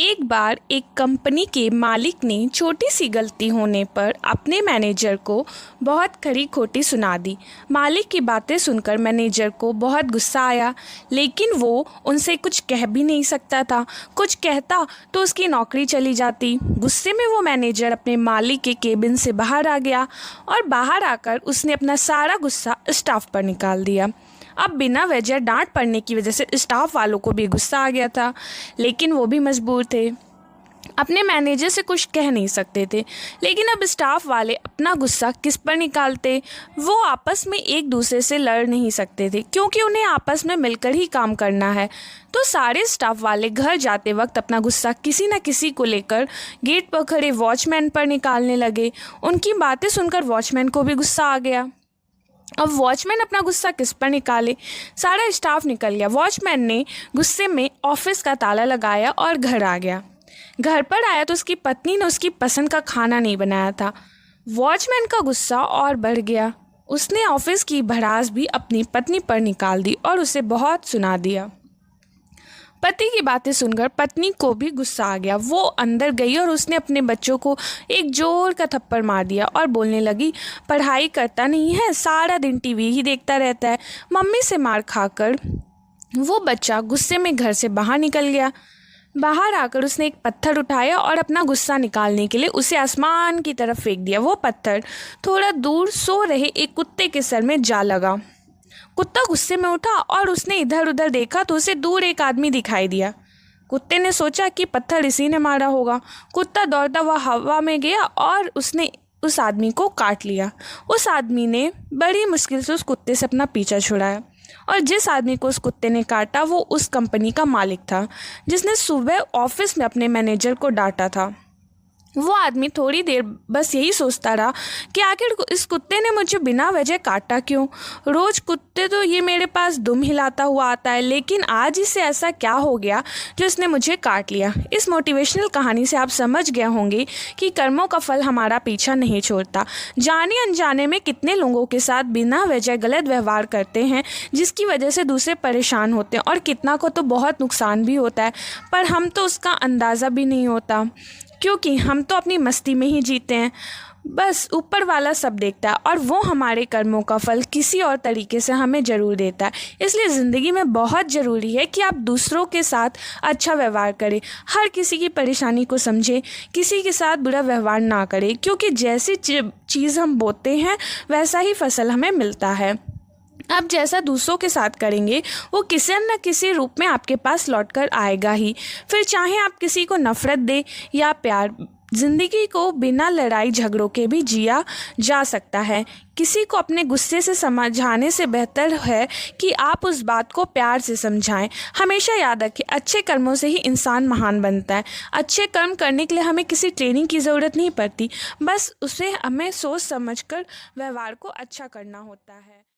एक बार एक कंपनी के मालिक ने छोटी सी गलती होने पर अपने मैनेजर को बहुत खरी खोटी सुना दी। मालिक की बातें सुनकर मैनेजर को बहुत गुस्सा आया, लेकिन वो उनसे कुछ कह भी नहीं सकता था। कुछ कहता तो उसकी नौकरी चली जाती। गुस्से में वो मैनेजर अपने मालिक के केबिन से बाहर आ गया और बाहर आकर उसने अपना सारा गुस्सा स्टाफ पर निकाल दिया। अब बिना वजह डांट पड़ने की वजह से स्टाफ वालों को भी गुस्सा आ गया था, लेकिन वो भी मजबूर थे, अपने मैनेजर से कुछ कह नहीं सकते थे। लेकिन अब स्टाफ वाले अपना गुस्सा किस पर निकालते? वो आपस में एक दूसरे से लड़ नहीं सकते थे, क्योंकि उन्हें आपस में मिलकर ही काम करना है। तो सारे स्टाफ वाले घर जाते वक्त अपना गुस्सा किसी न किसी को लेकर गेट पर खड़े वॉचमैन पर निकालने लगे। उनकी बातें सुनकर वॉचमैन को भी गुस्सा आ गया। अब वॉचमैन अपना गुस्सा किस पर निकाले? सारा स्टाफ निकल गया। वॉचमैन ने गुस्से में ऑफिस का ताला लगाया और घर आ गया। घर पर आया तो उसकी पत्नी ने उसकी पसंद का खाना नहीं बनाया था। वॉचमैन का गुस्सा और बढ़ गया। उसने ऑफिस की भड़ास भी अपनी पत्नी पर निकाल दी और उसे बहुत सुना दिया। पति की बातें सुनकर पत्नी को भी गुस्सा आ गया। वो अंदर गई और उसने अपने बच्चों को एक जोर का थप्पड़ मार दिया और बोलने लगी, पढ़ाई करता नहीं है, सारा दिन टीवी ही देखता रहता है। मम्मी से मार खाकर वो बच्चा गुस्से में घर से बाहर निकल गया। बाहर आकर उसने एक पत्थर उठाया और अपना गुस्सा निकालने के लिए उसे आसमान की तरफ फेंक दिया। वो पत्थर थोड़ा दूर सो रहे एक कुत्ते के सर में जा लगा। कुत्ता गुस्से में उठा और उसने इधर उधर देखा तो उसे दूर एक आदमी दिखाई दिया। कुत्ते ने सोचा कि पत्थर इसी ने मारा होगा। कुत्ता दौड़ता हुआ हवा में गया और उसने उस आदमी को काट लिया। उस आदमी ने बड़ी मुश्किल से उस कुत्ते से अपना पीछा छुड़ाया और जिस आदमी को उस कुत्ते ने काटा वो उस कंपनी का मालिक था, जिसने सुबह ऑफिस में अपने मैनेजर को डांटा था। वो आदमी थोड़ी देर बस यही सोचता रहा कि आखिर इस कुत्ते ने मुझे बिना वजह काटा क्यों? रोज़ कुत्ते तो ये मेरे पास दुम हिलाता हुआ आता है, लेकिन आज इसे ऐसा क्या हो गया जो इसने मुझे काट लिया? इस मोटिवेशनल कहानी से आप समझ गए होंगे कि कर्मों का फल हमारा पीछा नहीं छोड़ता। जाने अनजाने में कितने लोगों के साथ बिना वजह गलत व्यवहार करते हैं, जिसकी वजह से दूसरे परेशान होते हैं और कितना को तो बहुत नुकसान भी होता है, पर हम तो उसका अंदाज़ा भी नहीं होता, क्योंकि हम तो अपनी मस्ती में ही जीते हैं। बस ऊपर वाला सब देखता है और वो हमारे कर्मों का फल किसी और तरीके से हमें ज़रूर देता है। इसलिए ज़िंदगी में बहुत ज़रूरी है कि आप दूसरों के साथ अच्छा व्यवहार करें, हर किसी की परेशानी को समझें, किसी के साथ बुरा व्यवहार ना करें, क्योंकि जैसी चीज़ हम बोते हैं वैसा ही फसल हमें मिलता है। आप जैसा दूसरों के साथ करेंगे वो किसी न किसी रूप में आपके पास लौट कर आएगा ही। फिर चाहे आप किसी को नफ़रत दें या प्यार, ज़िंदगी को बिना लड़ाई झगड़ों के भी जिया जा सकता है। किसी को अपने गुस्से से समझाने से बेहतर है कि आप उस बात को प्यार से समझाएं। हमेशा याद रखें, अच्छे कर्मों से ही इंसान महान बनता है। अच्छे कर्म करने के लिए हमें किसी ट्रेनिंग की ज़रूरत नहीं पड़ती, बस उसे हमें सोच समझकर व्यवहार को अच्छा करना होता है।